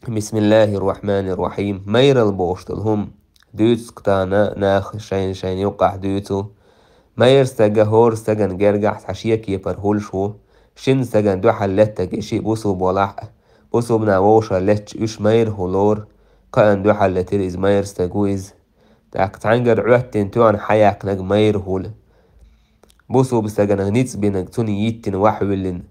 بسم الله الرحمن الرحيم. مير البوشتلهم دوتس كتانا ناخ شين يوقع دوتو مير استجا هور استجن جرجع حشيك يبرهول شو شين استجن دو حلتك شي بوسو بولح بوسو بنا ووشا لتش اش مير هولور كأن دو حلتير از مير استجويز تاك تعنجر عوتين تو عن حياك نج مير هول بوسو بستجن نيتس بينك توني يتن وحولن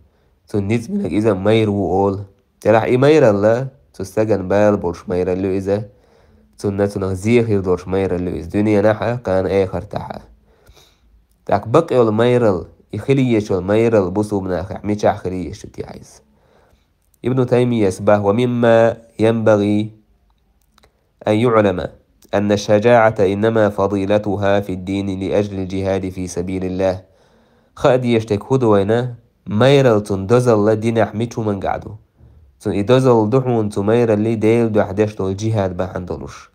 تون نيتس بينك إذا مير وول تلاح إي مير الله تستجن بال بولش مير اللو إذا تون زيخ يدورش مير اللو إذا دنيا نحا كان آخر تحا تاك بق يول ميرل يخليش يول ميرل بوسو بناخ عميش خليش تيعيز ابن تيمية يسبه ومما ينبغي أن يعلم أن الشجاعة إنما فضيلتها في الدين لأجل الجهاد في سبيل الله خاد يشتك هدوينا ميرل تندزل لدين أحميشو من قعدو تن إدزل دحون تميرل لي ديل دو حدشتو الجهاد بحندلوش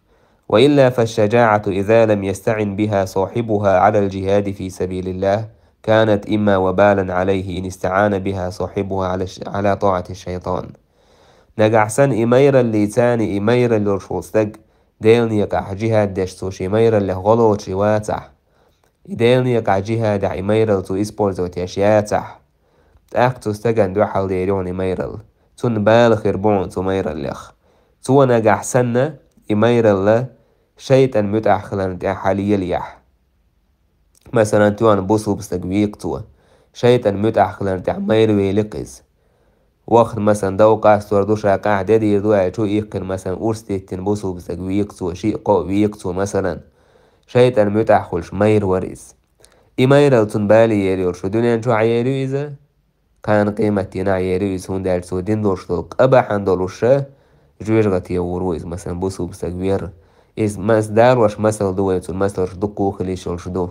وإلا فالشجاعة إذا لم يستعن بها صاحبها على الجهاد في سبيل الله كانت إما وبالا عليه إن استعان بها صاحبها على طاعة الشيطان نجعسن إميرا اللي تاني إميرا اللي رشوستج ديلني يقع جهاد دشتوش إميرا اللي غلط شواتح ديلني يقع جهاد إميرا تو إسبورز وتياشياتح تأكتو استجن دو حال ديرون إميرا تون بالخ ربون تو ميرا الليخ تو نجعسن إميرا اللي شيطان متأخلا تاع حاليا ليح مثلا توان بوصو بستقويق تو شيطان متأخلا تاع ميروي لقز وقت مثلا دوقع ستوردو شاقع دير دو عيشو إيقن مثلا أورستيتين بوصو بستقويق تو شيء قويق تو مثلا شيطان متأخلش مير وريز إميرا تنبالي يريور شو دنيا شو عيريو إذا كان قيمتنا عيريو إذا هون دار سو دين دورش دولق أبا حندولوشا جويش غتي ورويز مثلا بوصو بستقوير إز ماس دار واش مثل دويتو المثل شدقو خليش شدو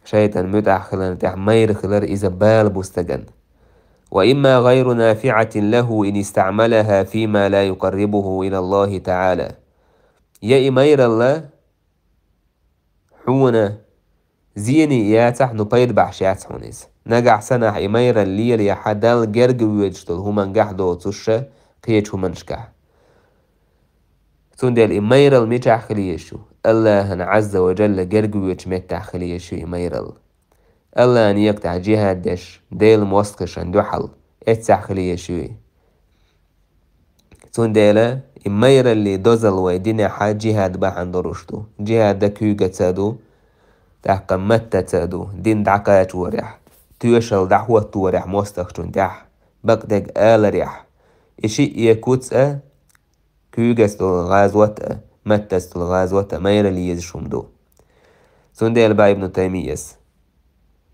شيطان متأخلا تاع مير خلر إذا بال بوستجن وإما غير نافعة له إن استعملها فيما لا يقربه إلى الله تعالى يا إمير الله حونا زيني يا تح نبيد بحشيات حونيز نجح سنة إميرا لير يا حدال جرج ويجتل هما نجح دو تشة قيتش هما نشكح تون إميرا الميتح خليشو الله عز وجل جرج ويجتل متح خليشو إميرا الله أن يقطع جهاد دش ديل موسقش عندو حل اتسع خليشو تون ديلا إميرا اللي دوزل ويدين حا جهاد باحن دروشتو جهاد دا كيوغا تسادو تحقا متى تسادو دين دعقات وريح تيوشل دعوة توريح موستخشون دح بقدق آل ريح إشي يكوتسا كيوغا ستو غازوتا متى ستو غازوتا ميرا اللي يزشوم دو تون ديلا با ابن تيميس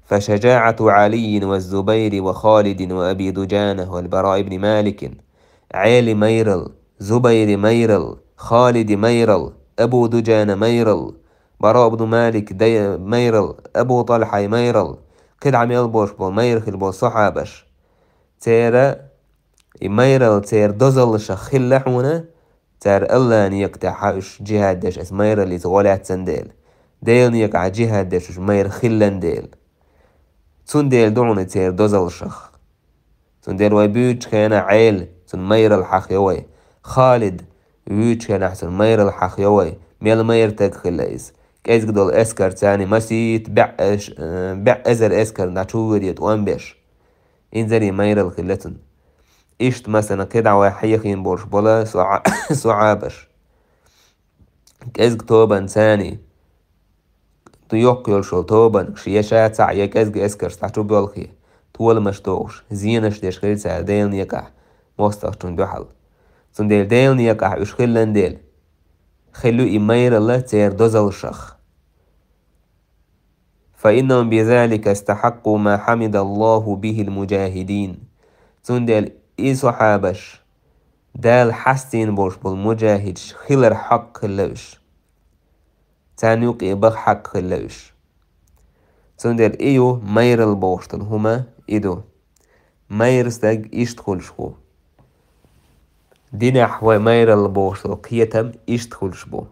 فشجاعة علي والزبير وخالد وأبي دجانة والبراء بن مالك عيل ميرل زبير ميرل خالد ميرل أبو دجانة ميرل براء بن مالك دي ميرل أبو طلحة ميرل كد عم يلبوش بو ميرخل بو صحابش تيرا ميرل تير دزل شخل لحونا تير الله نيقتع حاش جهاد دش اس ميرل اللي تغولات سنديل ديل نيقع جهاد دش مير خلن ديل تون ديل دون تير دزل شخ تون ديل ويبيوش كان عيل تون مير الحق يوي خالد بيوش كان احسن مير الحق يوي ميل مير تدخل ليس كيز قدول اسكر تاني مسيت بع ازر اسكر ناتشوريت وانبش انزلي مير الخلتن اشت مثلا كده وحيخين بورش بولا صعابش كيز توبا تاني تيوكيول شو توبا شيشات سعيا كيز اسكر ستاتو بيولخي طول مشتوش زينش ديش خيل سعدين نيقع موستخشون دوحل تون ديل ديل نيقع وش خلن ديل خلو إمير الله تير دوزل الشخ فإنهم بذلك استحقوا ما حمد الله به المجاهدين تون ديل إي صحابش دال حستين بوش بالمجاهدش خلر حق خلوش تانيوك إبغ حق خلوش تون ديل إيو مير البوشتن هما إدو مير استاق إشتخل شخو دين أحوى مير البوشتن قيتم إشتخل شبو